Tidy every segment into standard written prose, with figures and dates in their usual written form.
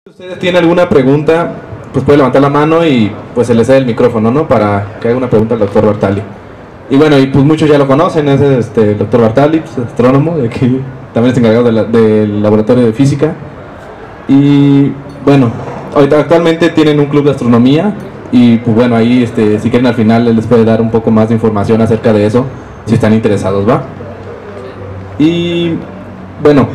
¿Ustedes tienen alguna pregunta? Pues puede levantar la mano y pues se les da el micrófono, ¿no? Para que haga una pregunta al doctor Bartali. Y bueno, y pues muchos ya lo conocen, es el doctor Bartali, pues, astrónomo, de aquí, también es encargado del laboratorio de física. Y bueno, ahorita actualmente tienen un club de astronomía y pues bueno, ahí si quieren al final él les puede dar un poco más de información acerca de eso, si están interesados, ¿va? Y bueno,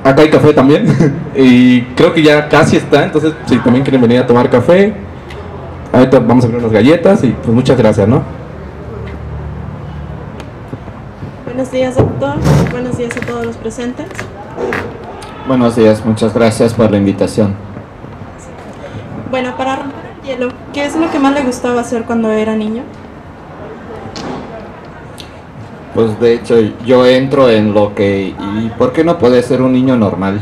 acá hay café también y creo que ya casi está, entonces si también quieren venir a tomar café, ahorita vamos a abrir unas galletas y pues muchas gracias, ¿no? Buenos días, doctor. Buenos días a todos los presentes. Buenos días, muchas gracias por la invitación. Bueno, para romper el hielo, ¿qué es lo que más le gustaba hacer cuando era niño? Pues de hecho yo entro en lo que... ¿Y por qué no puede ser un niño normal?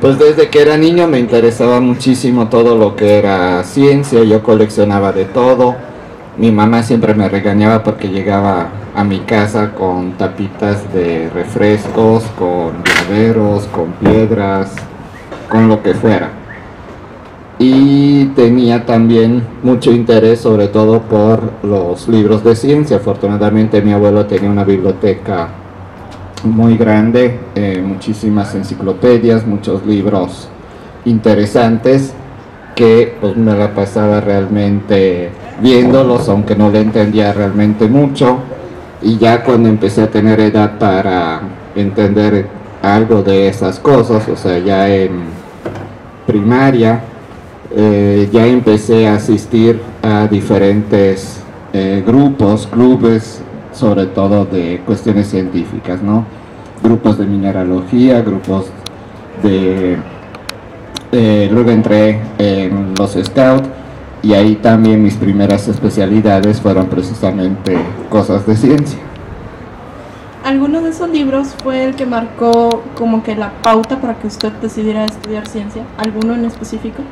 Pues desde que era niño me interesaba muchísimo todo lo que era ciencia, yo coleccionaba de todo. Mi mamá siempre me regañaba porque llegaba a mi casa con tapitas de refrescos, con llaveros, con piedras, con lo que fuera. Y tenía también mucho interés sobre todo por los libros de ciencia. Afortunadamente mi abuelo tenía una biblioteca muy grande, muchísimas enciclopedias, muchos libros interesantes que pues me la pasaba realmente viéndolos, aunque no le entendía realmente mucho. Y ya cuando empecé a tener edad para entender algo de esas cosas, o sea, ya en primaria, ya empecé a asistir a diferentes grupos, clubes, sobre todo de cuestiones científicas, ¿no? Grupos de mineralogía, grupos de... luego entré en los Scouts y ahí también mis primeras especialidades fueron precisamente cosas de ciencia. ¿Alguno de esos libros fue el que marcó como que la pauta para que usted decidiera estudiar ciencia? ¿Alguno en específico?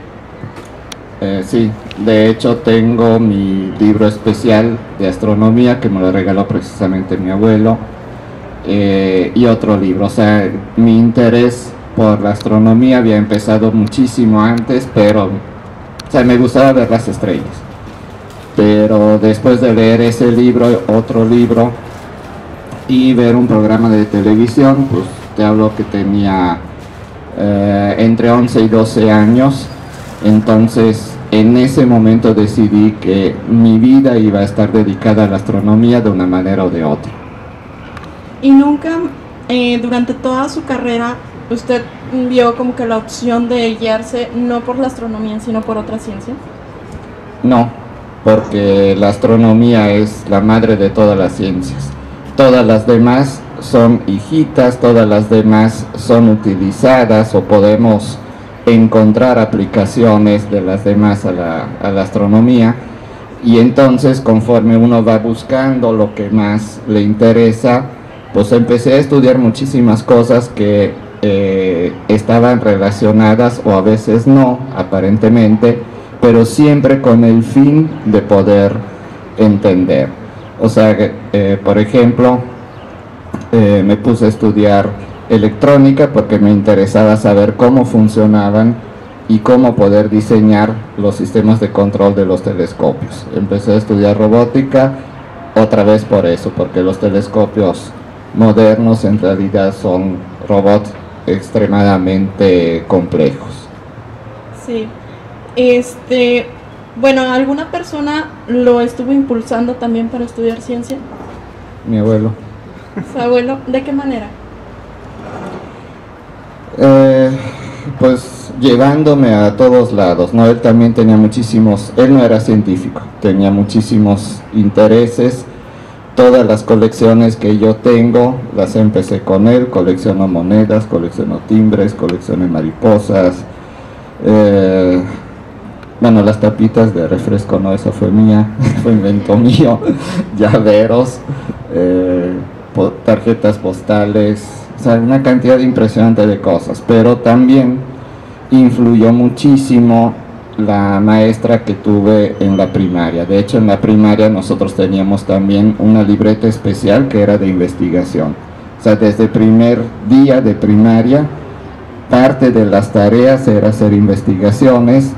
Sí, de hecho tengo mi libro especial de astronomía que me lo regaló precisamente mi abuelo, y otro libro. O sea, mi interés por la astronomía había empezado muchísimo antes, pero o sea, me gustaba ver las estrellas. Pero después de leer ese libro, otro libro y ver un programa de televisión, pues te hablo que tenía entre 11 y 12 años. Entonces en ese momento decidí que mi vida iba a estar dedicada a la astronomía de una manera o de otra. ¿Y nunca, durante toda su carrera, usted vio como que la opción de guiarse no por la astronomía, sino por otra ciencia? No, porque la astronomía es la madre de todas las ciencias. Todas las demás son hijitas, todas las demás son utilizadas o podemos encontrar aplicaciones de las demás a la astronomía, y entonces conforme uno va buscando lo que más le interesa, pues empecé a estudiar muchísimas cosas que estaban relacionadas o a veces no, aparentemente, pero siempre con el fin de poder entender. O sea, por ejemplo, me puse a estudiar electrónica porque me interesaba saber cómo funcionaban y cómo poder diseñar los sistemas de control de los telescopios. Empecé a estudiar robótica otra vez por eso, porque los telescopios modernos en realidad son robots extremadamente complejos. Sí. Bueno, ¿alguna persona lo estuvo impulsando también para estudiar ciencia? Mi abuelo. ¿Su abuelo? ¿De qué manera? Pues llevándome a todos lados, ¿no? Él también tenía muchísimos, él no era científico, tenía muchísimos intereses. Todas las colecciones que yo tengo las empecé con él. Colecciono monedas, colecciono timbres, colecciono mariposas, bueno, las tapitas de refresco no, esa fue mía, fue invento mío, llaveros, tarjetas postales, o sea, una cantidad impresionante de cosas. Pero también influyó muchísimo la maestra que tuve en la primaria. De hecho, en la primaria nosotros teníamos también una libreta especial que era de investigación. O sea, desde el primer día de primaria parte de las tareas era hacer investigaciones,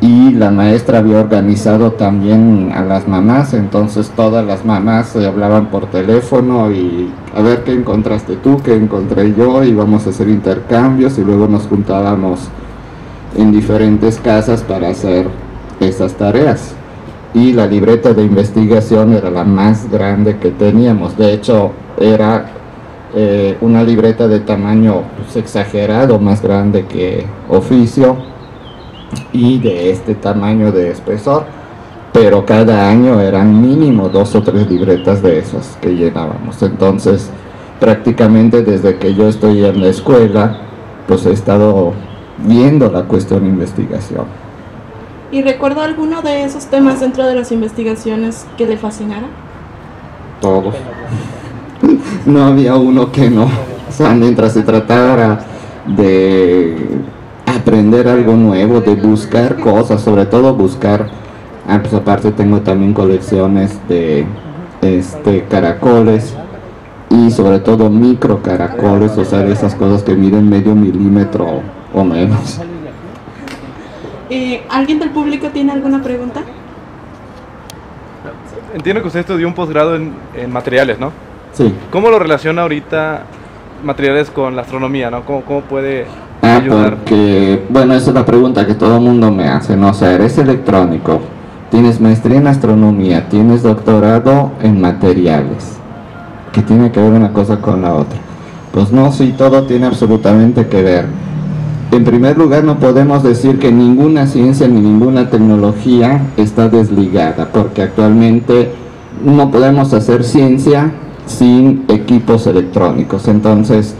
y la maestra había organizado también a las mamás, entonces todas las mamás se hablaban por teléfono y a ver qué encontraste tú, qué encontré yo, y vamos a hacer intercambios y luego nos juntábamos en diferentes casas para hacer esas tareas. Y la libreta de investigación era la más grande que teníamos, de hecho era una libreta de tamaño pues, exagerado, más grande que oficio y de este tamaño de espesor, pero cada año eran mínimo 2 o 3 libretas de esas que llenábamos. Entonces prácticamente desde que yo estoy en la escuela pues he estado viendo la cuestión de investigación. ¿Y recuerda alguno de esos temas dentro de las investigaciones que le fascinara? Todos. No había uno que no. O sea, mientras se tratara de aprender algo nuevo, de buscar cosas, sobre todo buscar, pues aparte tengo también colecciones de caracoles y sobre todo micro caracoles, o sea, esas cosas que miden medio milímetro o menos. ¿Alguien del público tiene alguna pregunta? Entiendo que usted estudió un posgrado en materiales, ¿no? Sí. ¿Cómo lo relaciona ahorita materiales con la astronomía, ¿no? ¿Cómo puede ayudar? Porque, bueno, esa es la pregunta que todo el mundo me hace, ¿no? O sea, eres electrónico, tienes maestría en astronomía, tienes doctorado en materiales, ¿qué tiene que ver una cosa con la otra? Pues no, sí, todo tiene absolutamente que ver. En primer lugar, no podemos decir que ninguna ciencia ni ninguna tecnología está desligada, porque actualmente no podemos hacer ciencia sin equipos electrónicos. Entonces,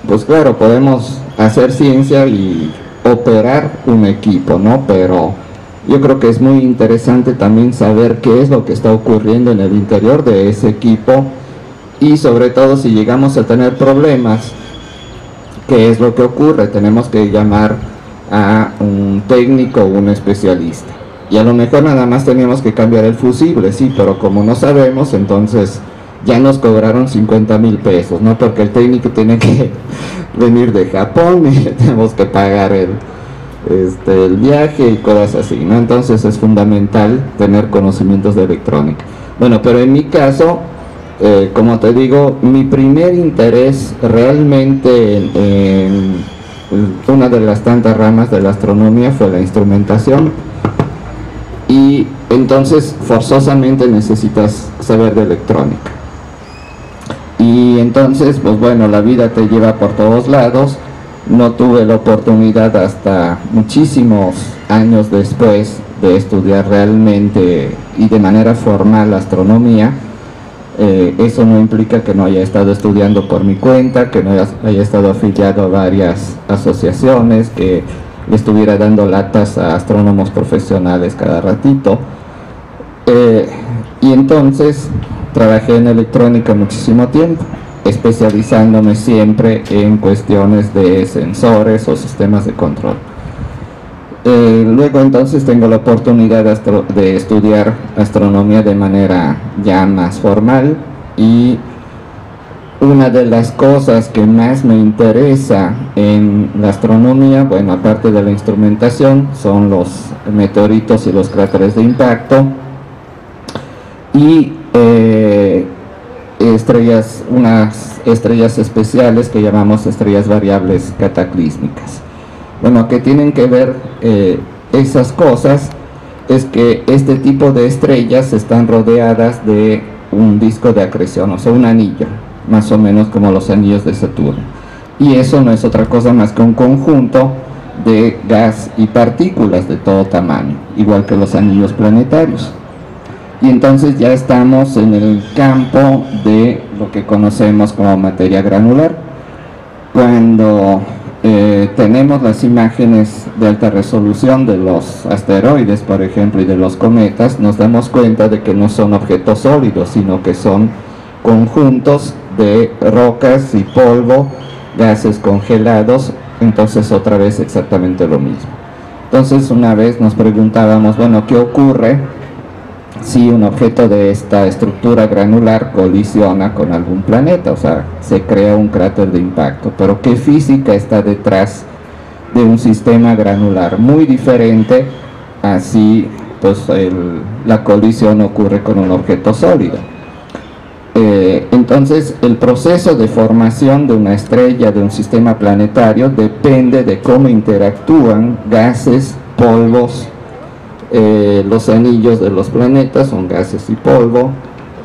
pues claro, podemos hacer ciencia y operar un equipo, ¿no? Pero yo creo que es muy interesante también saber qué es lo que está ocurriendo en el interior de ese equipo, y sobre todo si llegamos a tener problemas, ¿qué es lo que ocurre? Tenemos que llamar a un técnico o un especialista. Y a lo mejor nada más teníamos que cambiar el fusible, sí, pero como no sabemos, entonces ya nos cobraron 50,000 pesos, ¿no? Porque el técnico tiene que venir de Japón y le tenemos que pagar el viaje y cosas así, ¿no? Entonces es fundamental tener conocimientos de electrónica. Bueno, pero en mi caso, como te digo, mi primer interés realmente en una de las tantas ramas de la astronomía fue la instrumentación, y entonces forzosamente necesitas saber de electrónica. Y entonces, pues bueno, la vida te lleva por todos lados. No tuve la oportunidad hasta muchísimos años después de estudiar realmente y de manera formal astronomía. Eso no implica que no haya estado estudiando por mi cuenta, que no haya estado afiliado a varias asociaciones, que le estuviera dando latas a astrónomos profesionales cada ratito. Y entonces trabajé en electrónica muchísimo tiempo, especializándome siempre en cuestiones de sensores o sistemas de control. Luego entonces tengo la oportunidad de estudiar astronomía de manera ya más formal, y una de las cosas que más me interesa en la astronomía, bueno, aparte de la instrumentación, son los meteoritos y los cráteres de impacto, y unas estrellas especiales que llamamos estrellas variables cataclísmicas. Bueno, ¿qué tienen que ver esas cosas? Es que este tipo de estrellas están rodeadas de un disco de acreción, o sea, un anillo, más o menos como los anillos de Saturno. Y eso no es otra cosa más que un conjunto de gas y partículas de todo tamaño, igual que los anillos planetarios. Y entonces ya estamos en el campo de lo que conocemos como materia granular. Cuando tenemos las imágenes de alta resolución de los asteroides, por ejemplo, y de los cometas, nos damos cuenta de que no son objetos sólidos, sino que son conjuntos de rocas y polvo, gases congelados. Entonces otra vez exactamente lo mismo. Entonces una vez nos preguntábamos, bueno, ¿qué ocurre si un objeto de esta estructura granular colisiona con algún planeta, o sea, se crea un cráter de impacto. Pero ¿qué física está detrás de un sistema granular? Muy diferente a si pues, la colisión ocurre con un objeto sólido. Entonces, el proceso de formación de una estrella, de un sistema planetario, depende de cómo interactúan gases, polvos. Los anillos de los planetas son gases y polvo.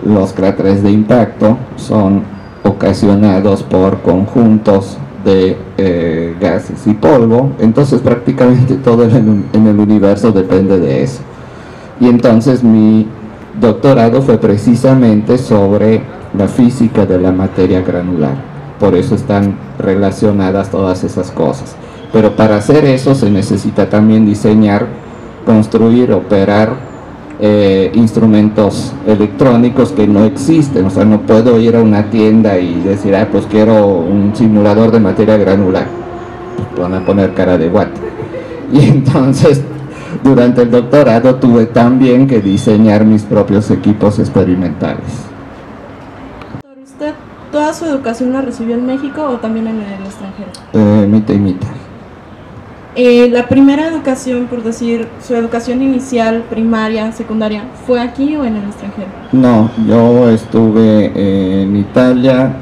Los cráteres de impacto son ocasionados por conjuntos de gases y polvo. Entonces prácticamente todo en el universo depende de eso. Y entonces mi doctorado fue precisamente sobre la física de la materia granular. Por eso están relacionadas todas esas cosas. Pero para hacer eso se necesita también diseñar, construir, operar instrumentos electrónicos que no existen. O sea, no puedo ir a una tienda y decir, pues quiero un simulador de materia granular. Pues van a poner cara de guate. Y entonces, durante el doctorado tuve también que diseñar mis propios equipos experimentales. ¿Usted toda su educación la recibió en México o también en el extranjero? Mitad y mitad. La primera educación, por decir, su educación inicial, primaria, secundaria, ¿fue aquí o en el extranjero? No, yo estuve en Italia,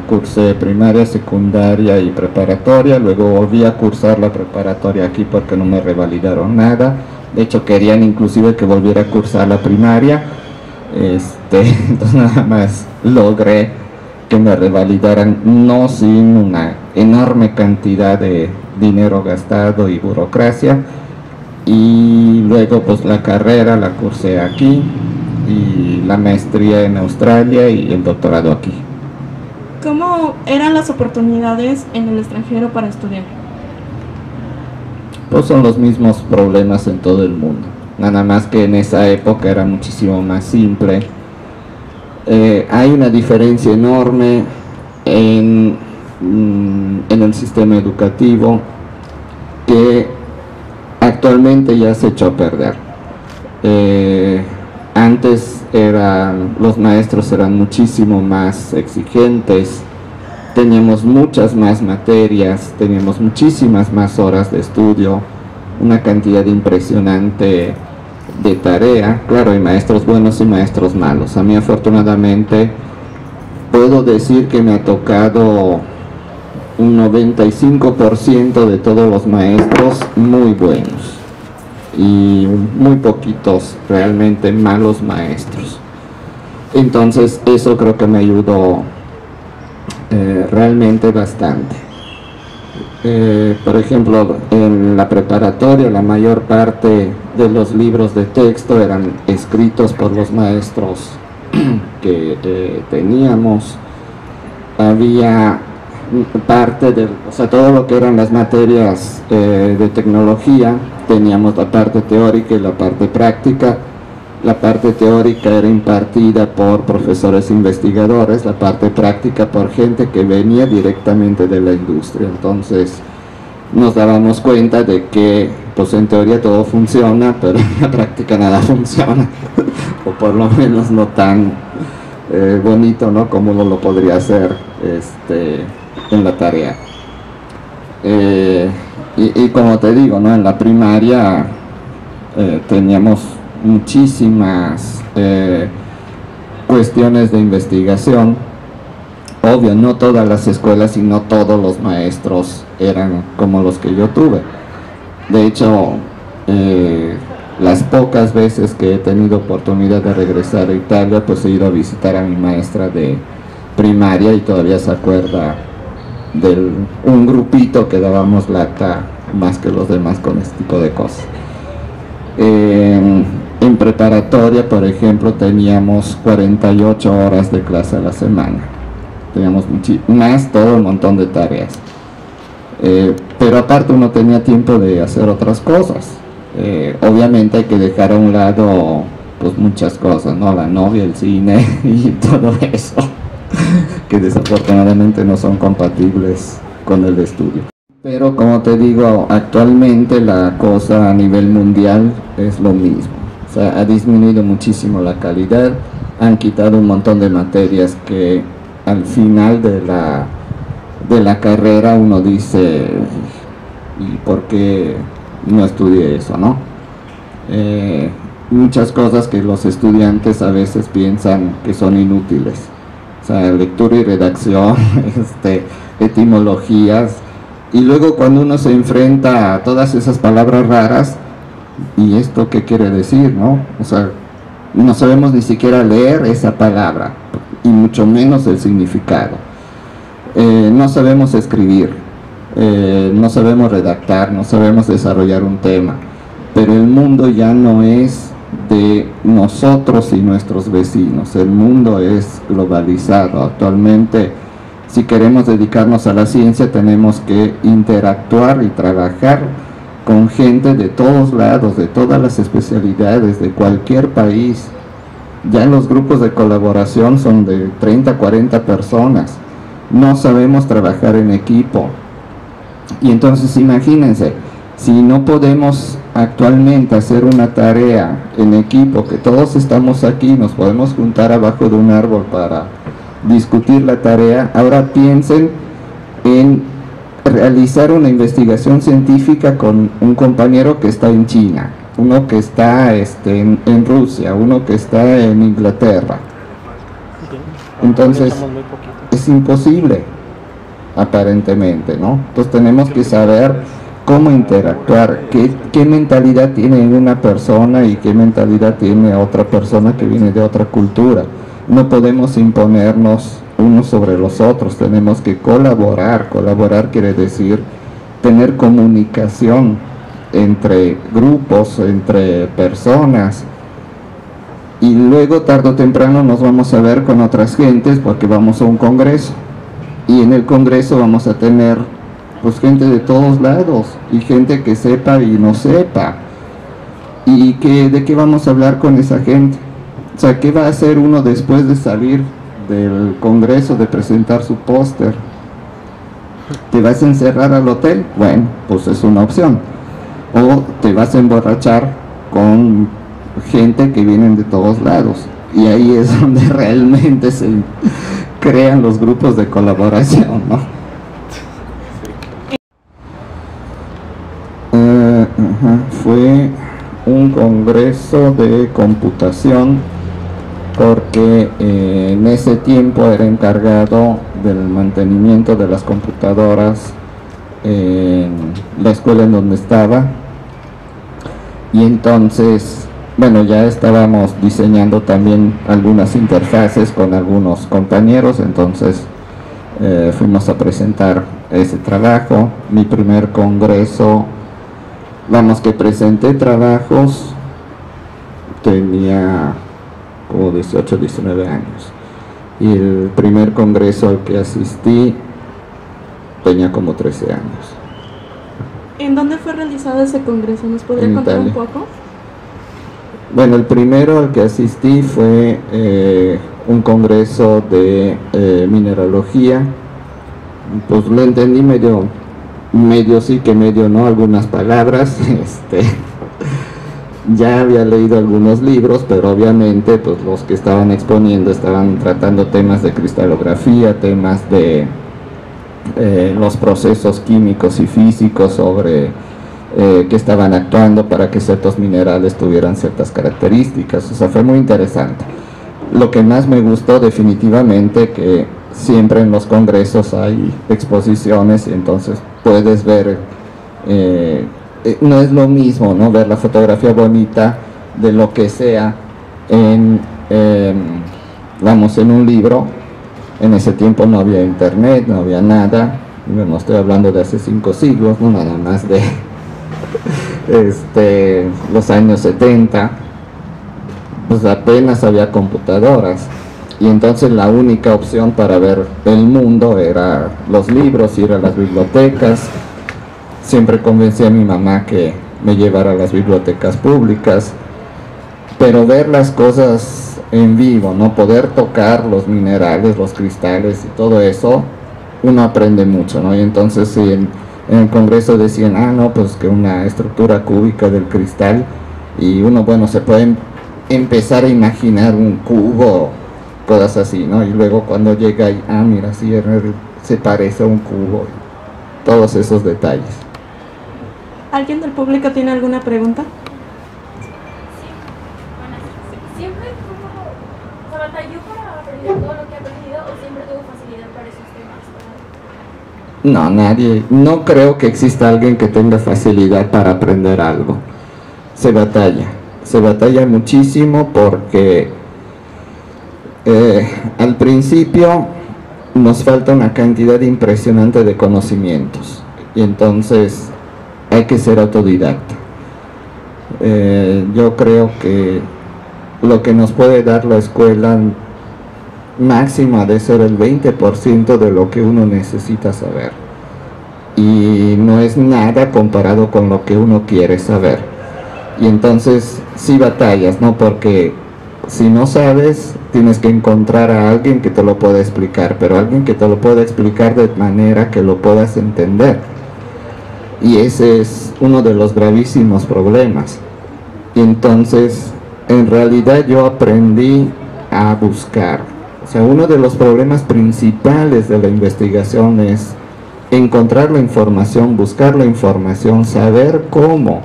cursé primaria, secundaria y preparatoria, luego volví a cursar la preparatoria aquí porque no me revalidaron nada. De hecho querían inclusive que volviera a cursar la primaria, entonces nada más logré que me revalidaran, no sin una enorme cantidad de dinero gastado y burocracia. Y luego pues la carrera la cursé aquí y la maestría en Australia y el doctorado aquí. ¿Cómo eran las oportunidades en el extranjero para estudiar? Pues son los mismos problemas en todo el mundo, nada más que en esa época era muchísimo más simple. Hay una diferencia enorme en el sistema educativo que actualmente ya se echó a perder. Antes los maestros eran muchísimo más exigentes, teníamos muchas más materias, teníamos muchísimas más horas de estudio, una cantidad impresionante de tarea. Claro, hay maestros buenos y maestros malos. A mí afortunadamente puedo decir que me ha tocado un 95% de todos los maestros muy buenos y muy poquitos realmente malos maestros. Entonces eso creo que me ayudó realmente bastante. Por ejemplo, en la preparatoria la mayor parte de los libros de texto eran escritos por los maestros que teníamos. Había parte de, o sea, todo lo que eran las materias de tecnología, teníamos la parte teórica y la parte práctica. La parte teórica era impartida por profesores investigadores, la parte práctica por gente que venía directamente de la industria. Entonces nos dábamos cuenta de que pues en teoría todo funciona, pero en la práctica nada funciona, o por lo menos no tan bonito, ¿no?, como uno lo podría hacer en la tarea. Y como te digo, ¿no?, en la primaria teníamos muchísimas cuestiones de investigación. Obvio, no todas las escuelas y no todos los maestros eran como los que yo tuve. De hecho, las pocas veces que he tenido oportunidad de regresar a Italia, pues he ido a visitar a mi maestra de primaria y todavía se acuerda de un grupito que dábamos lata más que los demás con este tipo de cosas. En preparatoria, por ejemplo, teníamos 48 horas de clase a la semana. Teníamos más todo un montón de tareas. Pero aparte uno tenía tiempo de hacer otras cosas. Obviamente hay que dejar a un lado pues muchas cosas, ¿no? La novia, el cine y todo eso, que desafortunadamente no son compatibles con el estudio. Pero como te digo, actualmente la cosa a nivel mundial es lo mismo. sea, ha disminuido muchísimo la calidad, han quitado un montón de materias que al final de la carrera uno dice, ¿y por qué no estudié eso, no? Muchas cosas que los estudiantes a veces piensan que son inútiles, o sea, lectura y redacción, etimologías, y luego cuando uno se enfrenta a todas esas palabras raras, ¿y esto qué quiere decir, no? O sea, no sabemos ni siquiera leer esa palabra, y mucho menos el significado. No sabemos escribir, no sabemos redactar, no sabemos desarrollar un tema, pero el mundo ya no es de nosotros y nuestros vecinos, el mundo es globalizado. Actualmente, si queremos dedicarnos a la ciencia, tenemos que interactuar y trabajar con gente de todos lados, de todas las especialidades, de cualquier país. Ya los grupos de colaboración son de 30, 40 personas. No sabemos trabajar en equipo. Y entonces imagínense, si no podemos actualmente hacer una tarea en equipo, que todos estamos aquí, nos podemos juntar abajo de un árbol para discutir la tarea, ahora piensen en realizar una investigación científica con un compañero que está en China, uno que está en Rusia, uno que está en Inglaterra. Entonces es imposible, aparentemente, ¿no? Entonces tenemos que saber cómo interactuar, qué mentalidad tiene una persona y qué mentalidad tiene otra persona que viene de otra cultura. No podemos imponernos unos sobre los otros, tenemos que colaborar. Colaborar quiere decir tener comunicación entre grupos, entre personas, y luego tarde o temprano nos vamos a ver con otras gentes porque vamos a un congreso, y en el congreso vamos a tener pues gente de todos lados, y gente que sepa y no sepa, y de qué vamos a hablar con esa gente. O sea, ¿qué va a hacer uno después de salir del congreso, de presentar su póster? ¿Te vas a encerrar al hotel? Bueno, pues es una opción. O te vas a emborrachar con gente que vienen de todos lados, y ahí es donde realmente se crean los grupos de colaboración, ¿no? Fue un congreso de computación, porque en ese tiempo era encargado del mantenimiento de las computadoras en la escuela en donde estaba, y entonces, bueno, ya estábamos diseñando también algunas interfaces con algunos compañeros, entonces fuimos a presentar ese trabajo. Mi primer congreso, vamos, que presenté trabajos, tenía como 18, 19 años, y el primer congreso al que asistí tenía como 13 años. ¿En dónde fue realizado ese congreso? ¿Nos podría contar un poco? Bueno, el primero al que asistí fue un congreso de mineralogía. Pues lo entendí medio sí que medio no, algunas palabras. Ya había leído algunos libros, pero obviamente pues los que estaban exponiendo estaban tratando temas de cristalografía, temas de los procesos químicos y físicos sobre que estaban actuando para que ciertos minerales tuvieran ciertas características. O sea, fue muy interesante. Lo que más me gustó definitivamente, que siempre en los congresos hay exposiciones, y entonces puedes ver, no es lo mismo, ¿no?, ver la fotografía bonita de lo que sea vamos, en un libro. En ese tiempo no había internet, no había nada. Bueno, estoy hablando de hace 5 siglos, no nada más de los años 70, pues apenas había computadoras, y entonces la única opción para ver el mundo era los libros, ir a las bibliotecas. Siempre convencí a mi mamá que me llevara a las bibliotecas públicas, pero ver las cosas en vivo, no poder tocar los minerales, los cristales y todo eso, uno aprende mucho, ¿no? Y entonces en el congreso decían, no, pues que una estructura cúbica del cristal, y uno, bueno, se puede empezar a imaginar un cubo, cosas así, ¿no? Y luego cuando llega y, mira, sí, se parece a un cubo, todos esos detalles. ¿Alguien del público tiene alguna pregunta? ¿Siempre tuvo, batalló para aprender todo lo que ha aprendido o siempre tuvo facilidad para esos temas? No, nadie, no creo que exista alguien que tenga facilidad para aprender algo. Se batalla muchísimo porque al principio nos falta una cantidad impresionante de conocimientos y entonces hay que ser autodidacta. Yo creo que lo que nos puede dar la escuela máximo ha de ser el 20% de lo que uno necesita saber, y no es nada comparado con lo que uno quiere saber. Y entonces sí batallas, ¿no? Porque si no sabes, tienes que encontrar a alguien que te lo pueda explicar, pero alguien que te lo pueda explicar de manera que lo puedas entender. Y ese es uno de los gravísimos problemas. Y entonces, en realidad yo aprendí a buscar. O sea, uno de los problemas principales de la investigación es encontrar la información, buscar la información, saber cómo,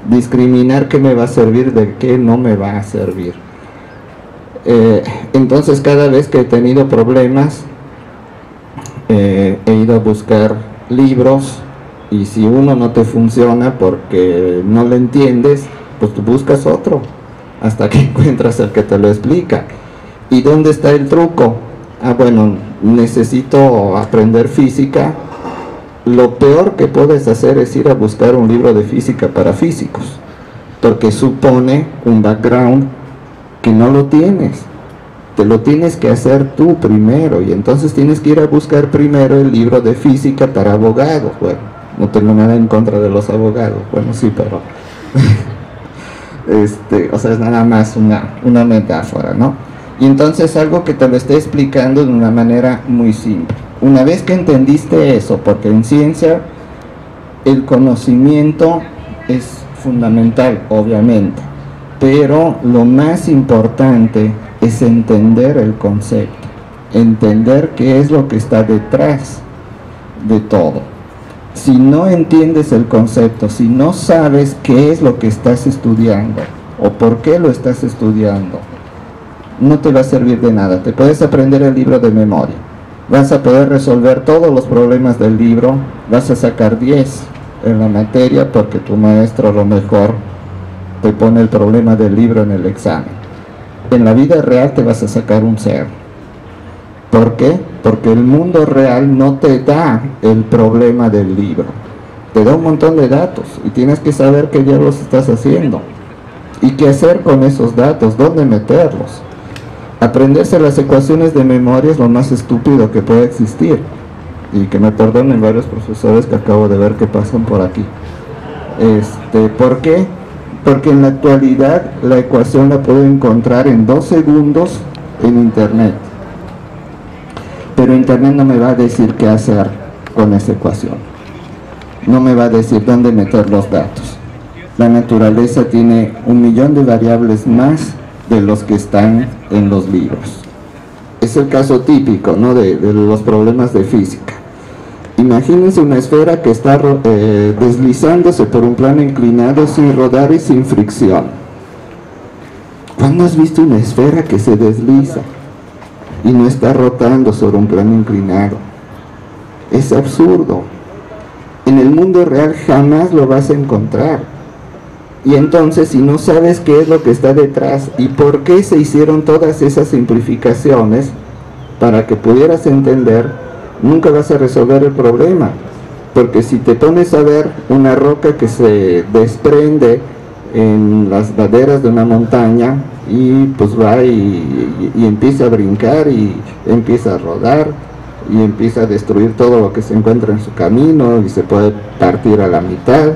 discriminar qué me va a servir de qué no me va a servir. Entonces cada vez que he tenido problemas, he ido a buscar libros, y si uno no te funciona porque no lo entiendes, pues tú buscas otro hasta que encuentras el que te lo explica. ¿Y dónde está el truco? Bueno, necesito aprender física. Lo peor que puedes hacer es ir a buscar un libro de física para físicos, porque supone un background que no lo tienes. Te lo tienes que hacer tú primero, y entonces tienes que ir a buscar primero el libro de física para abogados. Bueno, no tengo nada en contra de los abogados, bueno, sí, pero o sea, es nada más una metáfora, ¿no? Y entonces algo que te lo estoy explicando de una manera muy simple. Una vez que entendiste eso, porque en ciencia el conocimiento es fundamental, obviamente, pero lo más importante es entender el concepto, entender qué es lo que está detrás de todo. Si no entiendes el concepto, si no sabes qué es lo que estás estudiando o por qué lo estás estudiando, no te va a servir de nada. Te puedes aprender el libro de memoria, vas a poder resolver todos los problemas del libro, vas a sacar 10 en la materia porque tu maestro a lo mejor te pone el problema del libro en el examen. En la vida real te vas a sacar un 0. ¿Por qué? Porque el mundo real no te da el problema del libro, te da un montón de datos y tienes que saber qué diablos estás haciendo y qué hacer con esos datos, dónde meterlos. Aprenderse las ecuaciones de memoria es lo más estúpido que puede existir, y que me perdonen varios profesores que acabo de ver que pasan por aquí. ¿Por qué? Porque en la actualidad la ecuación la puedo encontrar en 2 segundos en internet, pero internet no me va a decir qué hacer con esa ecuación, no me va a decir dónde meter los datos. La naturaleza tiene 1.000.000 de variables más de los que están en los libros. Es el caso típico, ¿no?, de los problemas de física. Imagínense una esfera que está deslizándose por un plano inclinado sin rodar y sin fricción. ¿Cuándo has visto una esfera que se desliza y no está rotando sobre un plano inclinado? Es absurdo. En el mundo real jamás lo vas a encontrar. Y entonces, si no sabes qué es lo que está detrás y por qué se hicieron todas esas simplificaciones para que pudieras entender, nunca vas a resolver el problema. Porque si te pones a ver una roca que se desprende en las laderas de una montaña y pues va y empieza a brincar y empieza a rodar y empieza a destruir todo lo que se encuentra en su camino y se puede partir a la mitad,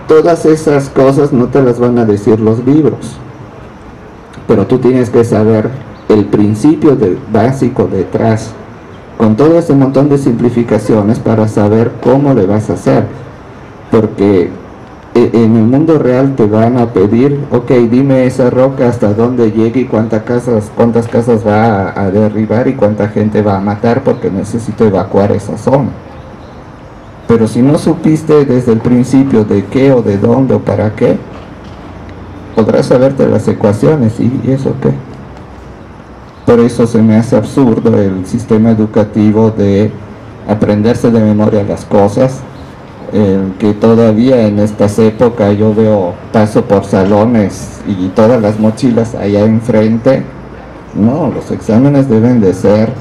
todas esas cosas no te las van a decir los libros, pero tú tienes que saber el principio básico detrás, con todo ese montón de simplificaciones, para saber cómo le vas a hacer, porque en el mundo real te van a pedir, ok, dime esa roca hasta dónde llega y cuántas casas va a derribar y cuánta gente va a matar porque necesito evacuar esa zona. Pero si no supiste desde el principio de qué o de dónde o para qué, podrás saberte las ecuaciones y eso qué. Por eso se me hace absurdo el sistema educativo de aprenderse de memoria las cosas, que todavía en estas épocas yo veo, paso por salones y todas las mochilas allá enfrente. No, los exámenes deben de ser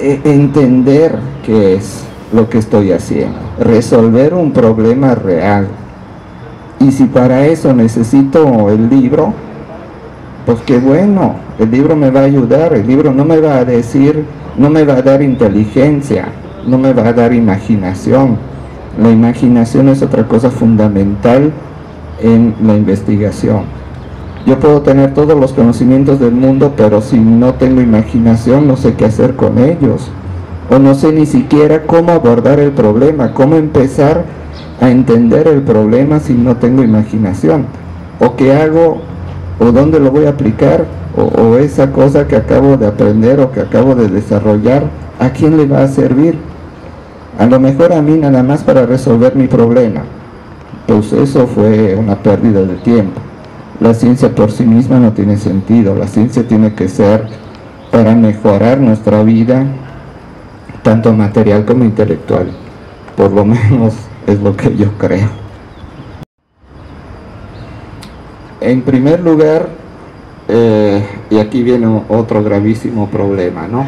entender qué es lo que estoy haciendo, resolver un problema real. Y si para eso necesito el libro, pues qué bueno, el libro me va a ayudar, el libro no me va a decir, no me va a dar inteligencia, no me va a dar imaginación. La imaginación es otra cosa fundamental en la investigación. Yo puedo tener todos los conocimientos del mundo, pero si no tengo imaginación no sé qué hacer con ellos, o no sé ni siquiera cómo abordar el problema, cómo empezar a entender el problema si no tengo imaginación, o qué hago, o dónde lo voy a aplicar, o esa cosa que acabo de aprender o que acabo de desarrollar, ¿a quién le va a servir? A lo mejor a mí nada más para resolver mi problema. Pues eso fue una pérdida de tiempo. La ciencia por sí misma no tiene sentido. La ciencia tiene que ser para mejorar nuestra vida, tanto material como intelectual. Por lo menos es lo que yo creo. En primer lugar, y aquí viene otro gravísimo problema, ¿no?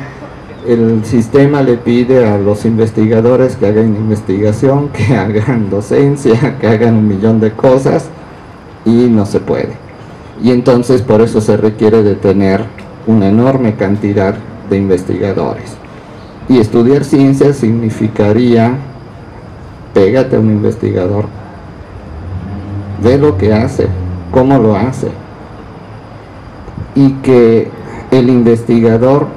El sistema le pide a los investigadores que hagan investigación, que hagan docencia, que hagan 1.000.000 de cosas, y no se puede. Y entonces por eso se requiere de tener una enorme cantidad de investigadores. Y estudiar ciencia significaría, pégate a un investigador, ve lo que hace, cómo lo hace, y que el investigador,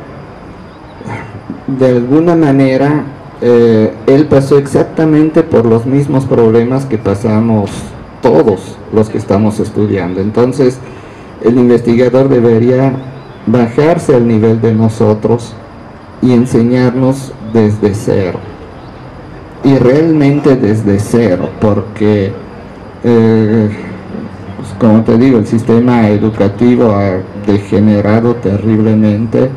de alguna manera, él pasó exactamente por los mismos problemas que pasamos todos los que estamos estudiando. Entonces el investigador debería bajarse al nivel de nosotros y enseñarnos desde cero, y realmente desde cero, porque pues como te digo, el sistema educativo ha degenerado terriblemente.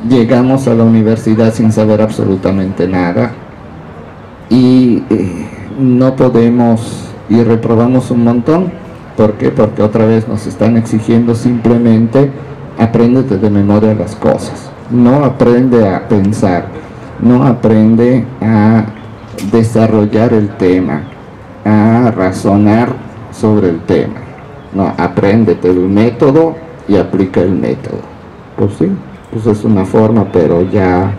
Llegamos a la universidad sin saber absolutamente nada y no podemos, y reprobamos un montón. ¿Por qué? Porque otra vez nos están exigiendo simplemente apréndete de memoria las cosas, no aprende a pensar, no aprende a desarrollar el tema, a razonar sobre el tema. No, apréndete el método y aplica el método. Pues sí, pues es una forma, pero ya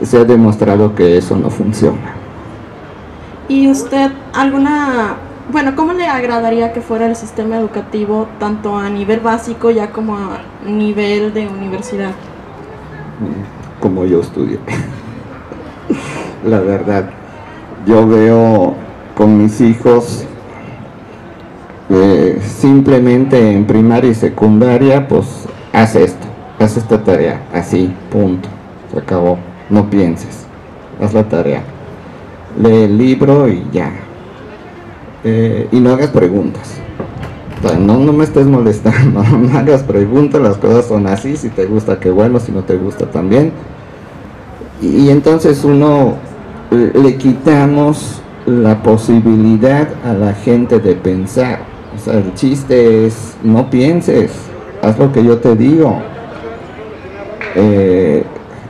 se ha demostrado que eso no funciona. ¿Y usted cómo le agradaría que fuera el sistema educativo tanto a nivel básico ya como a nivel de universidad? Como yo estudié. La verdad, yo veo con mis hijos simplemente en primaria y secundaria, pues haz esto, haz esta tarea, así, punto, se acabó, no pienses, haz la tarea, lee el libro y ya, y no hagas preguntas. O sea, no me estés molestando, no hagas preguntas, las cosas son así, si te gusta qué bueno, si no te gusta también. Y entonces le quitamos la posibilidad a la gente de pensar. O sea, el chiste es, no pienses, haz lo que yo te digo.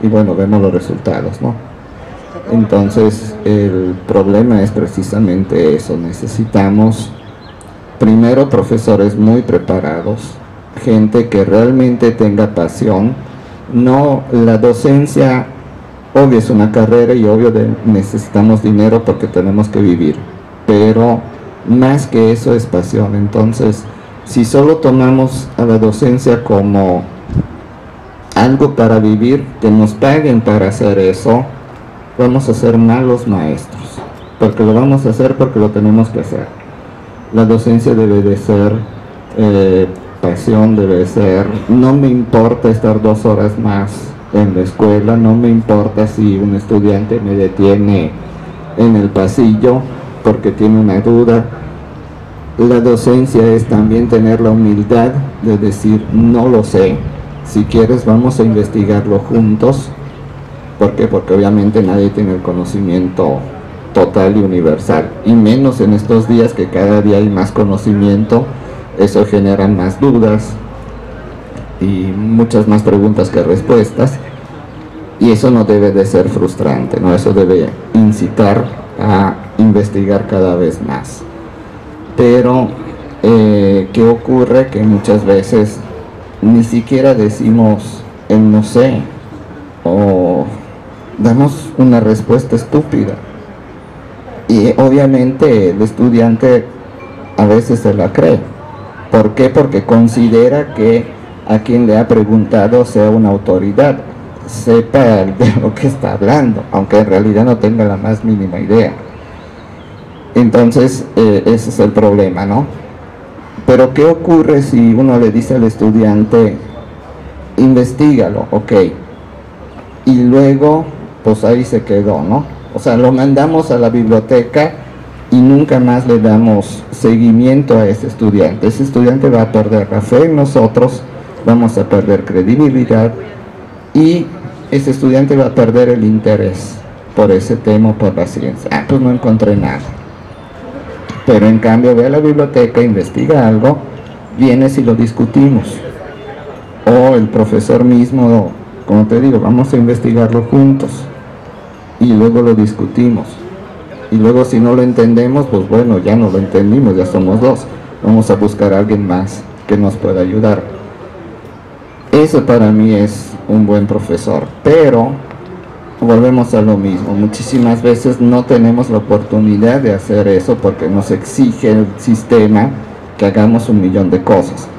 Y bueno, vemos los resultados, ¿no? Entonces, el problema es precisamente eso. Necesitamos, primero, profesores muy preparados, gente que realmente tenga pasión. No, la docencia, obvio es una carrera y obvio necesitamos dinero porque tenemos que vivir, pero más que eso es pasión. Entonces, si solo tomamos a la docencia como algo para vivir, que nos paguen para hacer eso, vamos a ser malos maestros. porque lo vamos a hacer, porque lo tenemos que hacer. La docencia debe de ser pasión, debe ser, no me importa estar 2 horas más en la escuela, no me importa si un estudiante me detiene en el pasillo porque tiene una duda. La docencia es también tener la humildad de decir, no lo sé, si quieres vamos a investigarlo juntos. ¿Por qué? Porque obviamente nadie tiene el conocimiento total y universal, y menos en estos días que cada día hay más conocimiento. Eso genera más dudas y muchas más preguntas que respuestas, y eso no debe de ser frustrante, ¿no? Eso debe incitar a investigar cada vez más. Pero ¿qué ocurre? Que muchas veces ni siquiera decimos el no sé, o damos una respuesta estúpida, y obviamente el estudiante a veces se la cree. ¿Por qué? Porque considera que a quien le ha preguntado sea una autoridad, sepa de lo que está hablando, aunque en realidad no tenga la más mínima idea. Entonces ese es el problema, ¿no? Pero ¿qué ocurre si uno le dice al estudiante, investígalo, ok, y luego pues ahí se quedó, ¿no? O sea, lo mandamos a la biblioteca y nunca más le damos seguimiento a ese estudiante. Ese estudiante va a perder la fe en nosotros, vamos a perder credibilidad, y ese estudiante va a perder el interés por ese tema, por la ciencia. Ah, pues no encontré nada. Pero en cambio ve a la biblioteca, investiga algo, vienes y lo discutimos. O el profesor mismo, como te digo, vamos a investigarlo juntos y luego lo discutimos. Y luego si no lo entendemos, pues bueno, ya no lo entendimos, ya somos 2. Vamos a buscar a alguien más que nos pueda ayudar. Eso para mí es un buen profesor. Pero volvemos a lo mismo. Muchísimas veces no tenemos la oportunidad de hacer eso porque nos exige el sistema que hagamos 1.000.000 de cosas.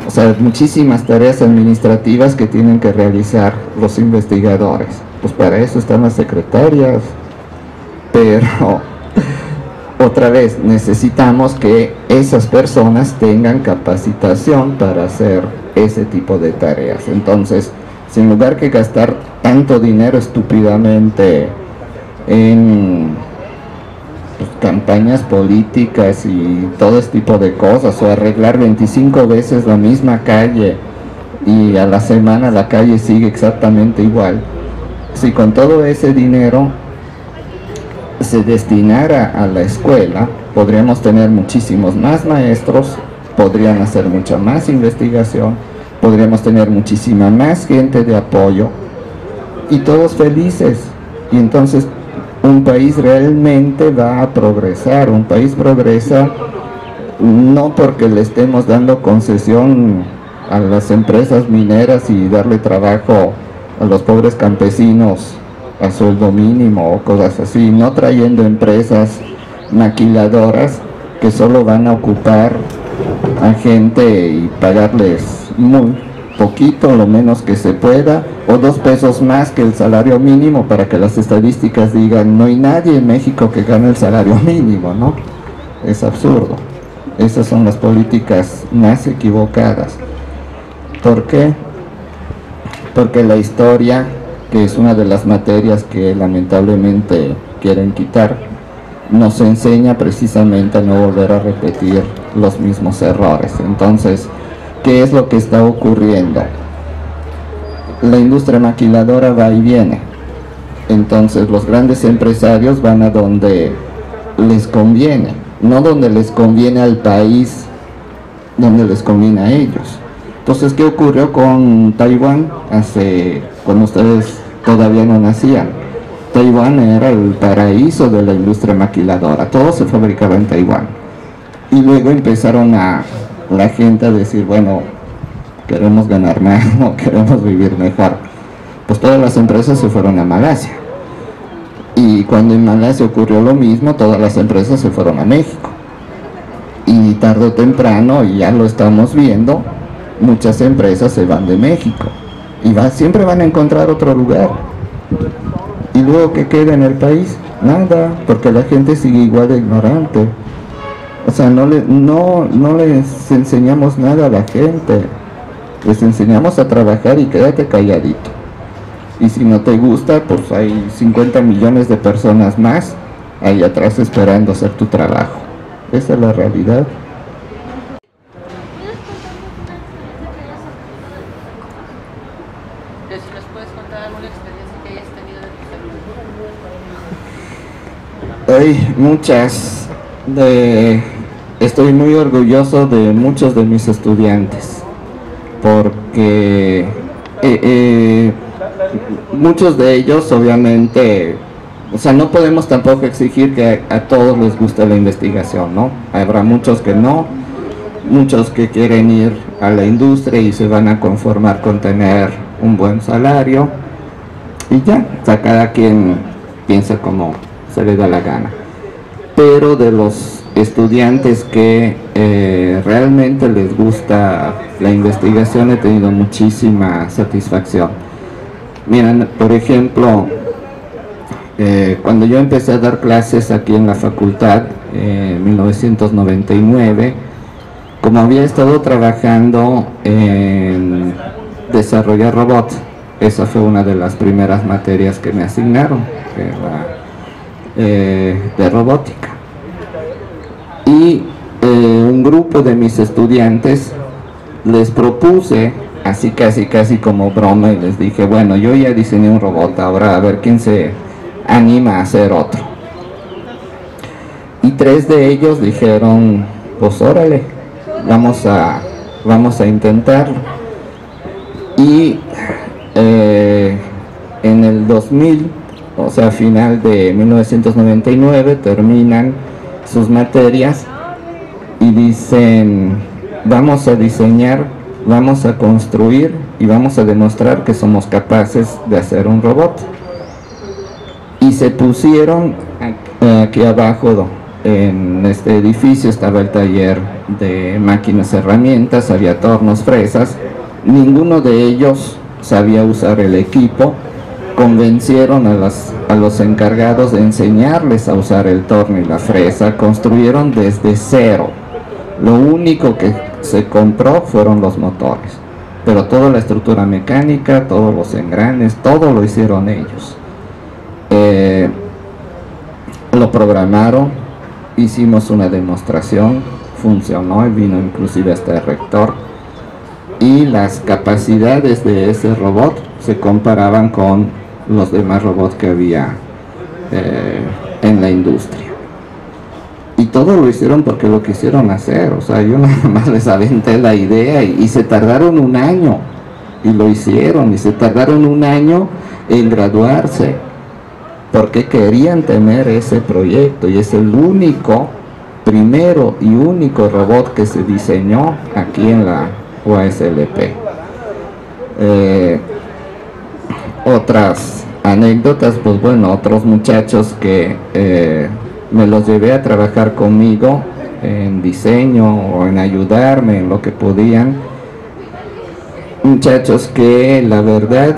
O sea, muchísimas tareas administrativas que tienen que realizar los investigadores. Pues para eso están las secretarias. Pero otra vez necesitamos que esas personas tengan capacitación para hacer ese tipo de tareas. Entonces, en lugar que gastar tanto dinero estúpidamente en pues, campañas políticas y todo este tipo de cosas, o arreglar 25 veces la misma calle y a la semana la calle sigue exactamente igual, si con todo ese dinero se destinara a la escuela, podríamos tener muchísimos más maestros, podrían hacer mucha más investigación, podríamos tener muchísima más gente de apoyo y todos felices. Y entonces un país realmente va a progresar. Un país progresa no porque le estemos dando concesión a las empresas mineras y darle trabajo a los pobres campesinos a sueldo mínimo o cosas así, no trayendo empresas maquiladoras que solo van a ocupar a gente y pagarles muy poquito, lo menos que se pueda, o 2 pesos más que el salario mínimo para que las estadísticas digan no hay nadie en México que gane el salario mínimo, ¿no? Es absurdo. Esas son las políticas más equivocadas. ¿Por qué? Porque la historia, que es una de las materias que lamentablemente quieren quitar, nos enseña precisamente a no volver a repetir los mismos errores. Entonces, ¿qué es lo que está ocurriendo? La industria maquiladora va y viene. Entonces, los grandes empresarios van a donde les conviene, no donde les conviene al país, donde les conviene a ellos. Entonces, ¿qué ocurrió con Taiwán cuando ustedes todavía no nacían? Taiwán era el paraíso de la industria maquiladora, todo se fabricaba en Taiwán. Y luego empezaron la gente a decir, bueno, queremos ganar más, no queremos vivir mejor. Pues todas las empresas se fueron a Malasia. Y cuando en Malasia ocurrió lo mismo, todas las empresas se fueron a México. Y tarde o temprano, y ya lo estamos viendo, muchas empresas se van de México. Y siempre van a encontrar otro lugar. Y luego, ¿qué queda en el país? Nada, porque la gente sigue igual de ignorante. O sea, no les enseñamos nada a la gente. Les enseñamos a trabajar y quédate calladito. Y si no te gusta, pues hay 50 millones de personas más ahí atrás esperando hacer tu trabajo. Esa es la realidad. Si nos puedes contar alguna experiencia que hayas tenido de tu salud. Hay muchas. Estoy muy orgulloso de muchos de mis estudiantes, porque muchos de ellos obviamente, o sea, no podemos tampoco exigir que a todos les guste la investigación, ¿no? Habrá muchos que no, muchos que quieren ir a la industria y se van a conformar con tener un buen salario y ya, o sea, cada quien piensa como se le da la gana. Pero de los estudiantes que realmente les gusta la investigación, he tenido muchísima satisfacción. Miren, por ejemplo, cuando yo empecé a dar clases aquí en la facultad en 1999, como había estado trabajando en desarrollar robots, esa fue una de las primeras materias que me asignaron, de robótica. Y un grupo de mis estudiantes les propuse, así casi como broma, y les dije, bueno, yo ya diseñé un robot, ahora a ver quién se anima a hacer otro. Y 3 de ellos dijeron, pues órale, vamos a intentarlo. Y en el 2000, o sea, final de 1999, terminan sus materias y dicen, vamos a diseñar, vamos a construir y vamos a demostrar que somos capaces de hacer un robot. Y se pusieron aquí abajo, en este edificio estaba el taller de máquinas herramientas, había tornos, fresas. Ninguno de ellos sabía usar el equipo. Convencieron a los encargados de enseñarles a usar el torno y la fresa. Construyeron desde cero. Lo único que se compró fueron los motores, pero toda la estructura mecánica, todos los engranes, todo lo hicieron ellos. Lo programaron, hicimos una demostración, funcionó y vino inclusive hasta el rector. Y las capacidades de ese robot se comparaban con los demás robots que había en la industria. Y todo lo hicieron porque lo quisieron hacer. O sea, yo nada más les aventé la idea y se tardaron un año. Y lo hicieron, y se tardaron un año en graduarse, porque querían tener ese proyecto. Y es el primero y único robot que se diseñó aquí en la UASLP. Otras anécdotas, pues bueno, otros muchachos que me los llevé a trabajar conmigo en diseño o en ayudarme en lo que podían. Muchachos que la verdad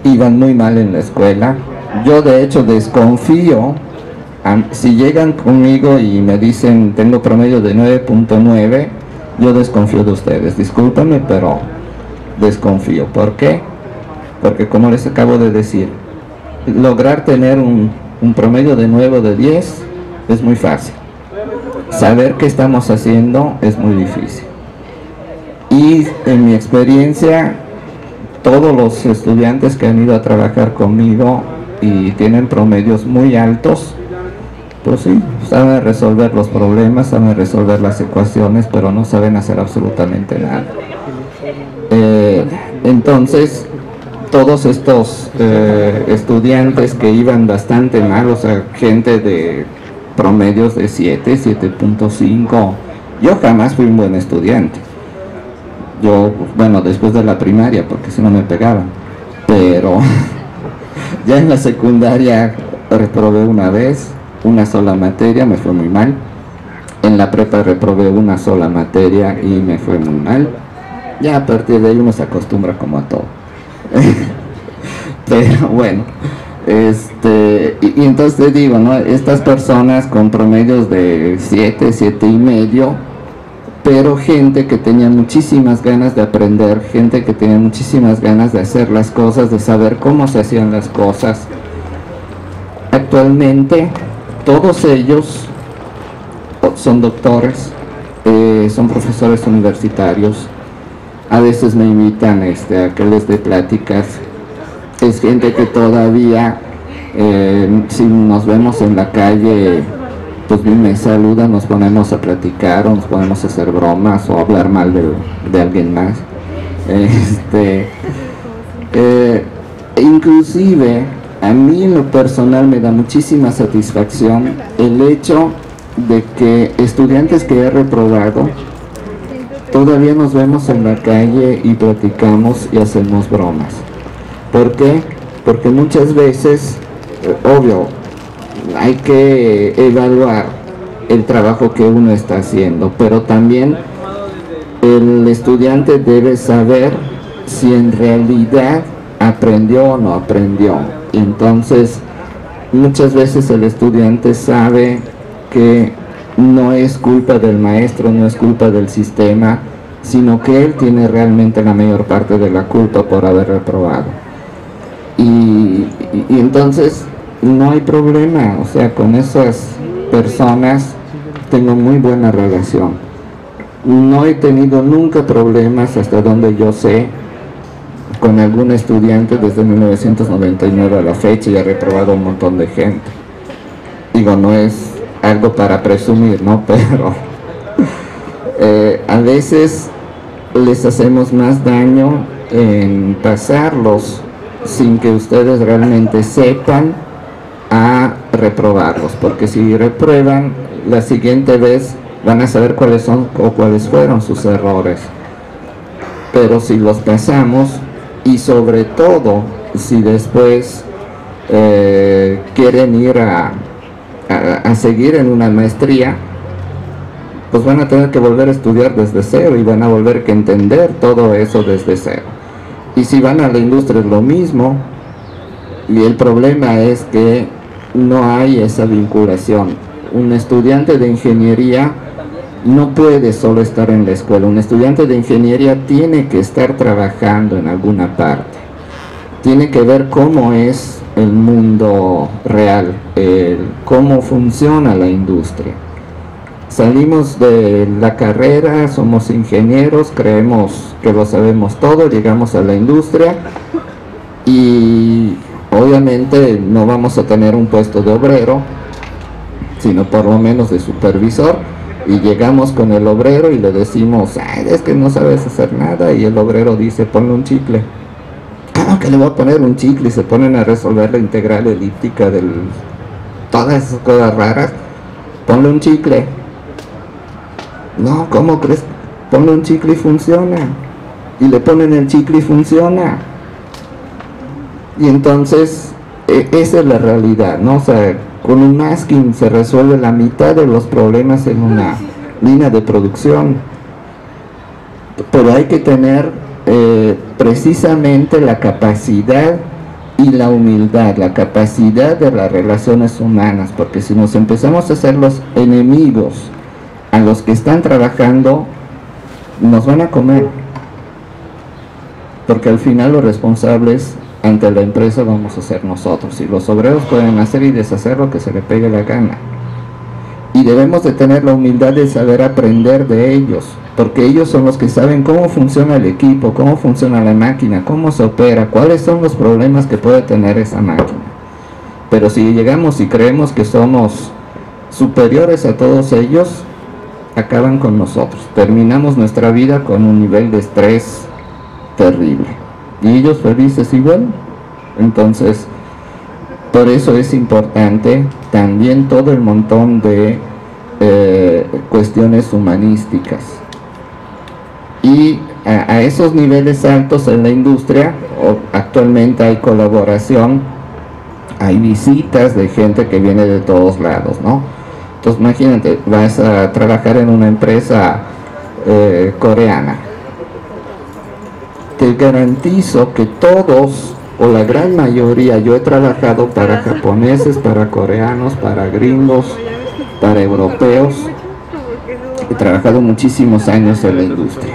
iban muy mal en la escuela. Yo de hecho desconfío, si llegan conmigo y me dicen tengo promedio de 9.9, yo desconfío de ustedes, discúlpenme, pero desconfío. ¿Por qué? Porque como les acabo de decir, lograr tener un promedio de 9 o de 10 es muy fácil. Saber qué estamos haciendo es muy difícil. Y en mi experiencia, todos los estudiantes que han ido a trabajar conmigo y tienen promedios muy altos, pues sí, saben resolver los problemas, saben resolver las ecuaciones, pero no saben hacer absolutamente nada. Entonces, todos estos estudiantes que iban bastante mal, o sea, gente de promedios de 7, 7.5, yo jamás fui un buen estudiante. Yo, bueno, después de la primaria, porque si no me pegaban, pero ya en la secundaria reprobé una vez, una sola materia, me fue muy mal. En la prepa reprobé una sola materia y me fue muy mal. Ya a partir de ahí uno se acostumbra como a todo. Pero bueno, Y entonces te digo, ¿no? Estas personas con promedios de 7, 7,5, pero gente que tenía muchísimas ganas de aprender, gente que tenía muchísimas ganas de hacer las cosas, de saber cómo se hacían las cosas. Actualmente todos ellos son doctores, son profesores universitarios, a veces me invitan a que les dé pláticas. Es gente que todavía, si nos vemos en la calle, pues me saludan, nos ponemos a platicar, o nos ponemos a hacer bromas o hablar mal de alguien más. Inclusive a mí en lo personal me da muchísima satisfacción el hecho de que estudiantes que he reprobado todavía nos vemos en la calle y platicamos y hacemos bromas. ¿Por qué? Porque muchas veces, obvio, hay que evaluar el trabajo que uno está haciendo, pero también el estudiante debe saber si en realidad aprendió o no aprendió. Entonces, muchas veces el estudiante sabe que no es culpa del maestro, no es culpa del sistema, sino que él tiene realmente la mayor parte de la culpa por haber reprobado. Y entonces no hay problema, o sea, con esas personas tengo muy buena relación. No he tenido nunca problemas, hasta donde yo sé, con algún estudiante desde 1999 a la fecha, y he reprobado un montón de gente. Digo, no es algo para presumir, ¿no? Pero a veces les hacemos más daño en pasarlos sin que ustedes realmente sepan a reprobarlos, porque si reprueban, la siguiente vez van a saber cuáles son o cuáles fueron sus errores. Pero si los pasamos, y sobre todo si después quieren ir a seguir en una maestría, pues van a tener que volver a estudiar desde cero y van a volver a entender todo eso desde cero. Y si van a la industria es lo mismo, y el problema es que no hay esa vinculación. Un estudiante de ingeniería no puede solo estar en la escuela. Un estudiante de ingeniería tiene que estar trabajando en alguna parte. Tiene que ver cómo es el mundo real, cómo funciona la industria. Salimos de la carrera, somos ingenieros, creemos que lo sabemos todo, llegamos a la industria y obviamente no vamos a tener un puesto de obrero, sino por lo menos de supervisor, y llegamos con el obrero y le decimos, ay, es que no sabes hacer nada, y el obrero dice, ponle un chicle. ¿Cómo que le voy a poner un chicle? Y se ponen a resolver la integral elíptica todas esas cosas raras. Ponle un chicle. No, ¿cómo crees? Ponle un chicle y funciona. Y le ponen el chicle y funciona. Y entonces, esa es la realidad, ¿no? O sea, con un masking se resuelve la mitad de los problemas en una línea de producción. Pero hay que tener precisamente la capacidad y la humildad, la capacidad de las relaciones humanas, porque si nos empezamos a hacer los enemigos a los que están trabajando, nos van a comer, porque al final los responsables ante la empresa vamos a ser nosotros, y los obreros pueden hacer y deshacer lo que se le pegue la gana, y debemos de tener la humildad de saber aprender de ellos, porque ellos son los que saben cómo funciona el equipo, cómo funciona la máquina, cómo se opera, cuáles son los problemas que puede tener esa máquina. Pero si llegamos y creemos que somos superiores a todos ellos, acaban con nosotros, terminamos nuestra vida con un nivel de estrés terrible, y ellos felices igual. Entonces, por eso es importante también todo el montón de cuestiones humanísticas, y a esos niveles altos en la industria actualmente hay colaboración, hay visitas de gente que viene de todos lados, ¿no? Entonces imagínate, vas a trabajar en una empresa coreana. Te garantizo que todos o la gran mayoría, yo he trabajado para japoneses, para coreanos, para gringos, para europeos, he trabajado muchísimos años en la industria.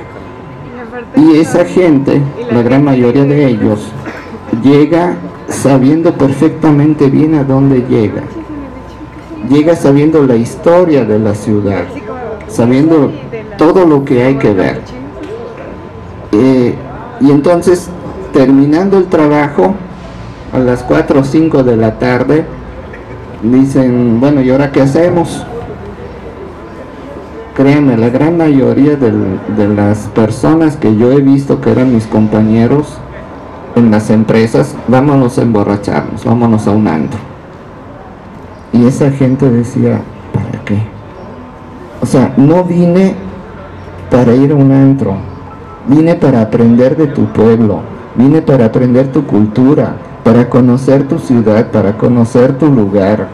Y esa gente, la gran mayoría de ellos, llega sabiendo perfectamente bien a dónde llega. Llega sabiendo la historia de la ciudad, sabiendo todo lo que hay que ver. Y entonces, terminando el trabajo, a las 4 o 5 de la tarde, dicen, bueno, ¿y ahora qué hacemos? Créanme, la gran mayoría de las personas que yo he visto que eran mis compañeros en las empresas, vámonos a emborracharnos, vámonos a un antro. Y esa gente decía, ¿para qué? O sea, no vine para ir a un antro, vine para aprender de tu pueblo, vine para aprender tu cultura, para conocer tu ciudad, para conocer tu lugar.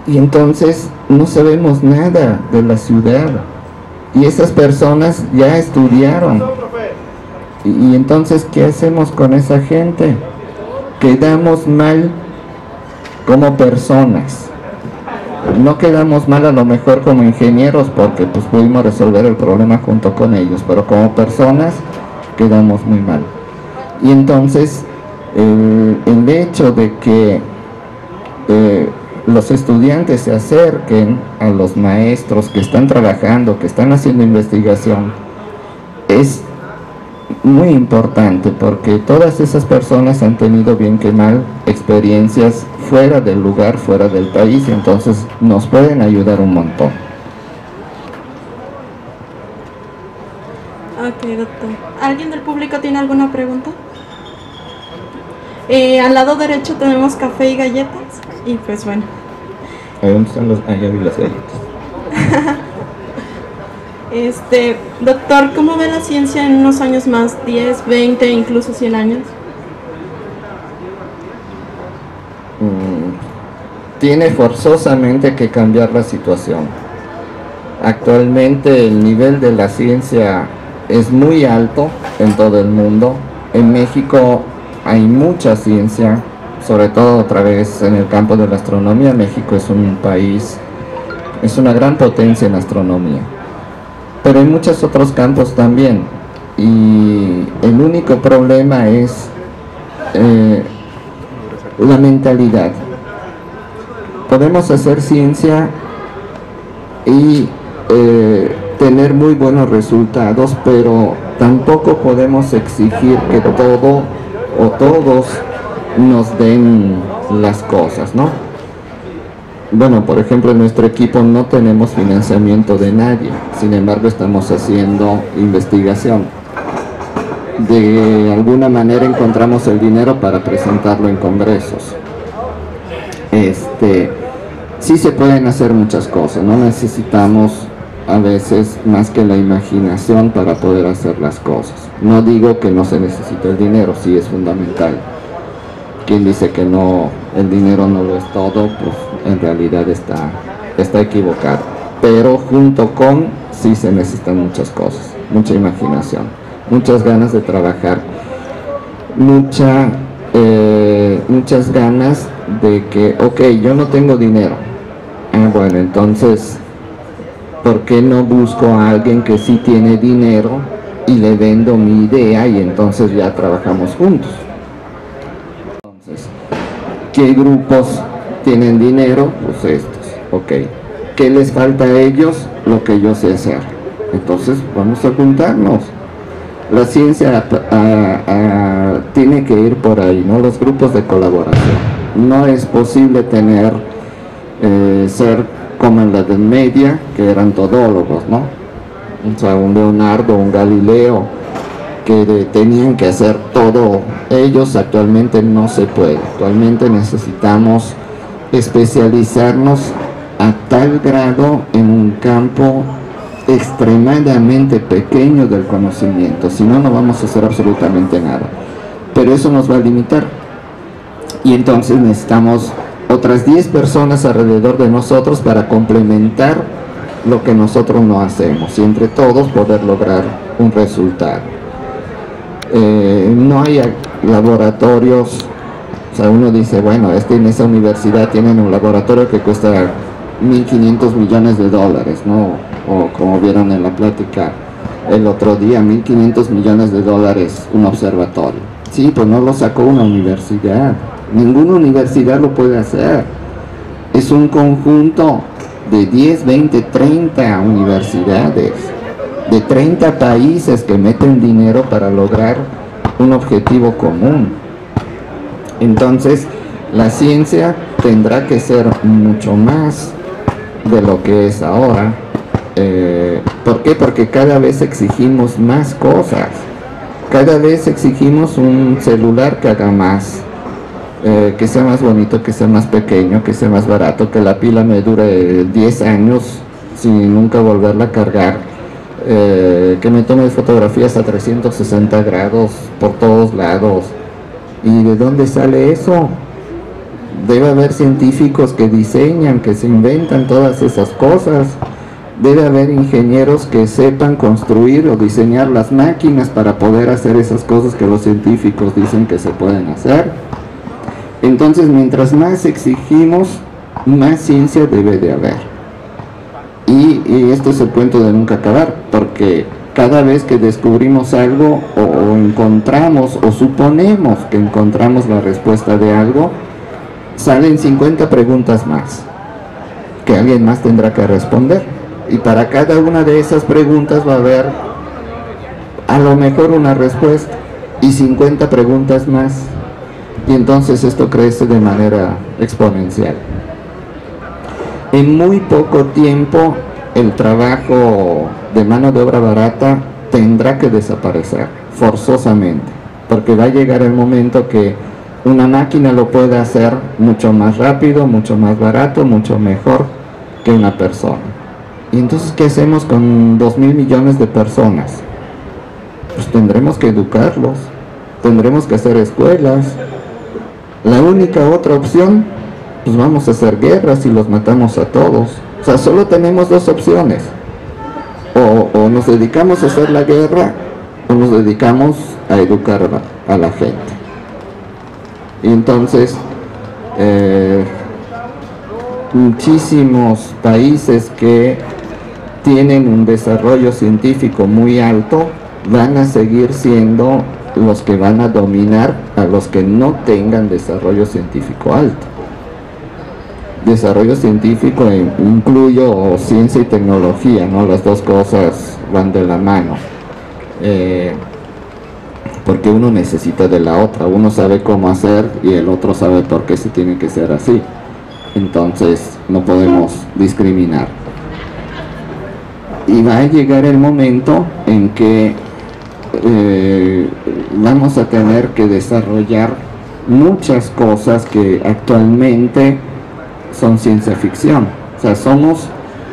Y entonces no sabemos nada de la ciudad. Y esas personas ya estudiaron. Y entonces, ¿qué hacemos con esa gente? Quedamos mal como personas. No quedamos mal a lo mejor como ingenieros porque pues pudimos resolver el problema junto con ellos, pero como personas quedamos muy mal. Y entonces el hecho de que los estudiantes se acerquen a los maestros que están trabajando, que están haciendo investigación, es muy importante porque todas esas personas han tenido bien que mal experiencias fuera del lugar, fuera del país, y entonces nos pueden ayudar un montón. Ok, doctor. ¿Alguien del público tiene alguna pregunta? Al lado derecho tenemos café y galletas. Y pues bueno. ¿Dónde están los? Ya vi las galletas. Doctor, ¿cómo ve la ciencia en unos años más? 10, 20, incluso 100 años. Tiene forzosamente que cambiar la situación. Actualmente el nivel de la ciencia es muy alto en todo el mundo. En México hay mucha ciencia, sobre todo otra vez en el campo de la astronomía. México es un país, es una gran potencia en astronomía, pero hay muchos otros campos también, y el único problema es la mentalidad. Podemos hacer ciencia y tener muy buenos resultados, pero tampoco podemos exigir que todo o todos nos den las cosas, ¿no? Bueno, por ejemplo, en nuestro equipo no tenemos financiamiento de nadie, sin embargo estamos haciendo investigación. De alguna manera encontramos el dinero para presentarlo en congresos. Sí se pueden hacer muchas cosas, no necesitamos a veces más que la imaginación para poder hacer las cosas. No digo que no se necesita el dinero, sí es fundamental. Quien dice que no, el dinero no lo es todo, pues en realidad está equivocado. Pero junto con, sí se necesitan muchas cosas, mucha imaginación, muchas ganas de trabajar, muchas ganas de que, ok, yo no tengo dinero. Bueno, entonces, ¿por qué no busco a alguien que sí tiene dinero y le vendo mi idea y entonces ya trabajamos juntos? Entonces, ¿qué grupos tienen dinero? Pues estos, ok. ¿Qué les falta a ellos? Lo que yo sé hacer. Entonces, vamos a juntarnos. La ciencia tiene que ir por ahí, ¿no? Los grupos de colaboración. No es posible ser como en la Edad Media, que eran todólogos, ¿no? O sea, un Leonardo, un Galileo, que tenían que hacer todo ellos. Actualmente no se puede. Actualmente necesitamos especializarnos a tal grado en un campo extremadamente pequeño del conocimiento, si no, no vamos a hacer absolutamente nada, pero eso nos va a limitar, y entonces necesitamos otras 10 personas alrededor de nosotros para complementar lo que nosotros no hacemos, y entre todos poder lograr un resultado. no hay laboratorios. O sea, uno dice, bueno, en esa universidad tienen un laboratorio que cuesta 1.500 millones de dólares, ¿no? O como vieron en la plática el otro día, 1.500 millones de dólares un observatorio. Sí, pues no lo sacó una universidad. Ninguna universidad lo puede hacer. Es un conjunto de 10, 20, 30 universidades, de 30 países que meten dinero para lograr un objetivo común. Entonces, la ciencia tendrá que ser mucho más de lo que es ahora. ¿Por qué? Porque cada vez exigimos más cosas. Cada vez exigimos un celular que haga más, que sea más bonito, que sea más pequeño, que sea más barato, que la pila me dure 10 años sin nunca volverla a cargar, que me tome fotografías a 360 grados por todos lados. ¿Y de dónde sale eso? Debe haber científicos que diseñan, que se inventan todas esas cosas. Debe haber ingenieros que sepan construir o diseñar las máquinas para poder hacer esas cosas que los científicos dicen que se pueden hacer. Entonces, mientras más exigimos, más ciencia debe de haber. Y esto es el cuento de nunca acabar, porque cada vez que descubrimos algo o encontramos o suponemos que encontramos la respuesta de algo, salen 50 preguntas más que alguien más tendrá que responder, y para cada una de esas preguntas va a haber a lo mejor una respuesta y 50 preguntas más, y entonces esto crece de manera exponencial. En muy poco tiempo el trabajo de mano de obra barata tendrá que desaparecer forzosamente, porque va a llegar el momento que una máquina lo puede hacer mucho más rápido, mucho más barato, mucho mejor que una persona. Y entonces, ¿qué hacemos con 2.000 millones de personas? Pues tendremos que educarlos, tendremos que hacer escuelas. La única otra opción, pues vamos a hacer guerras y los matamos a todos. O sea, solo tenemos dos opciones: o nos dedicamos a hacer la guerra, o nos dedicamos a educar a la gente. Y entonces, muchísimos países que tienen un desarrollo científico muy alto van a seguir siendo los que van a dominar a los que no tengan desarrollo científico alto. Desarrollo científico incluyo ciencia y tecnología, ¿no? Las dos cosas van de la mano, porque uno necesita de la otra. Uno sabe cómo hacer y el otro sabe por qué se tiene que ser así. Entonces no podemos discriminar. Y va a llegar el momento en que vamos a tener que desarrollar muchas cosas que actualmente son ciencia ficción. O sea, somos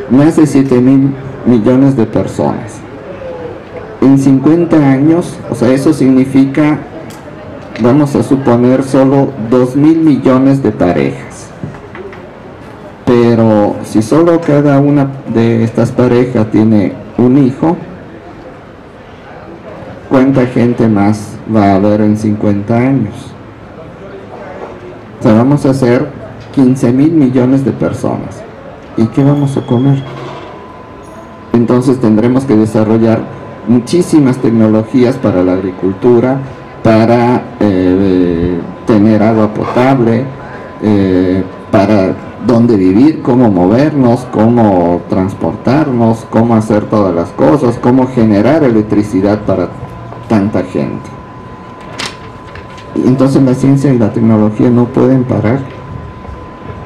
más de 7.000 millones de personas. En 50 años, o sea, eso significa, vamos a suponer, solo 2.000 millones de parejas. Pero si solo cada una de estas parejas tiene un hijo, ¿cuánta gente más va a haber en 50 años? O sea, vamos a hacer 15.000 millones de personas. ¿Y qué vamos a comer? Entonces tendremos que desarrollar muchísimas tecnologías para la agricultura, para tener agua potable, para dónde vivir, cómo movernos, cómo transportarnos, cómo hacer todas las cosas, cómo generar electricidad para tanta gente. Y entonces la ciencia y la tecnología no pueden parar.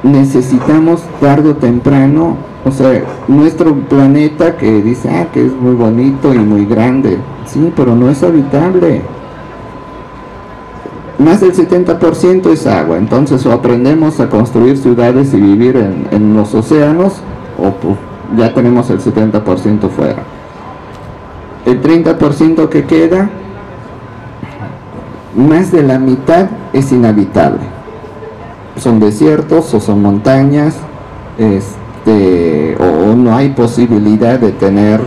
Necesitamos tarde o temprano, o sea, nuestro planeta que dice que es muy bonito y muy grande, sí, pero no es habitable. Más del 70% es agua. Entonces, o aprendemos a construir ciudades y vivir en los océanos, o pues, ya tenemos el 70% fuera. El 30% que queda, más de la mitad es inhabitable. Son desiertos o son montañas, o no hay posibilidad de tener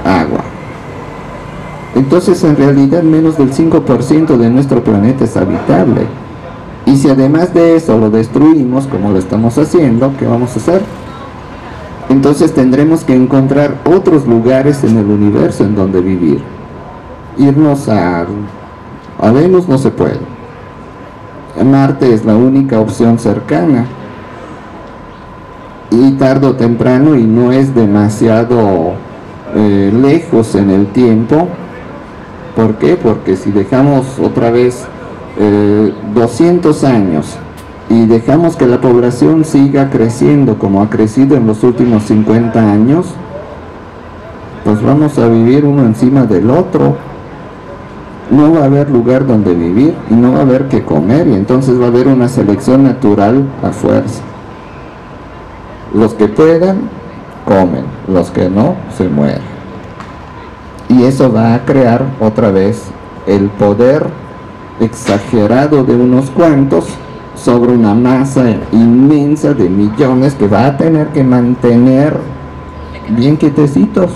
agua. Entonces en realidad menos del 5% de nuestro planeta es habitable. Y si además de eso lo destruimos, como lo estamos haciendo, ¿qué vamos a hacer? Entonces tendremos que encontrar otros lugares en el universo en donde vivir. Irnos a Venus no se puede. Marte es la única opción cercana. Y tarde o temprano, y no es demasiado lejos en el tiempo. ¿Por qué? Porque si dejamos otra vez 200 años y dejamos que la población siga creciendo como ha crecido en los últimos 50 años, pues vamos a vivir uno encima del otro. No va a haber lugar donde vivir y no va a haber que comer, y entonces va a haber una selección natural a fuerza. Los que puedan, comen, los que no, se mueren. Y eso va a crear otra vez el poder exagerado de unos cuantos sobre una masa inmensa de millones que va a tener que mantener bien quietecitos,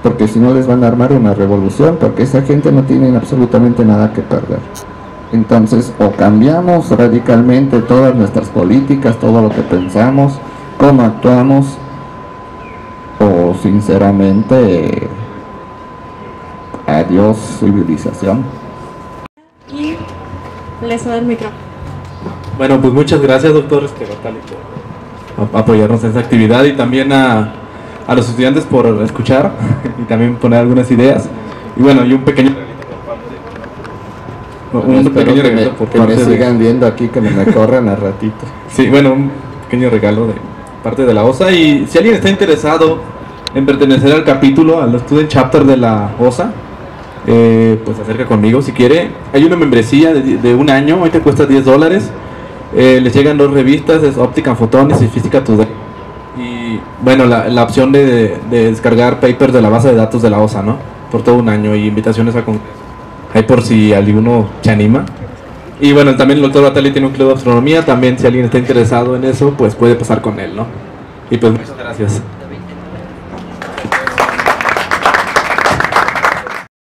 porque si no les van a armar una revolución, porque esa gente no tiene absolutamente nada que perder. Entonces, o cambiamos radicalmente todas nuestras políticas, todo lo que pensamos, cómo actuamos, o sinceramente adiós civilización. Y les doy el micrófono. Bueno, pues muchas gracias, doctor Bartali, por apoyarnos en esta actividad, y también a los estudiantes por escuchar y también poner algunas ideas. Y bueno, y un pequeño regalito por que parte me de... sigan viendo aquí, que me corran a ratito. Sí, bueno, un pequeño regalo de parte de la OSA. Y si alguien está interesado en pertenecer al capítulo, al Student Chapter de la OSA, pues se acerca conmigo si quiere. Hay una membresía de un año, hoy te cuesta $10. Les llegan 2 revistas, es Optics and Photonics y Física Today. Y bueno, la opción de descargar papers de la base de datos de la OSA, ¿no? Por todo un año, y invitaciones a congresos. Ahí por si alguno se anima. Y bueno, también el doctor Bartali tiene un club de astronomía, también si alguien está interesado en eso, pues puede pasar con él, ¿no? Y pues muchas gracias.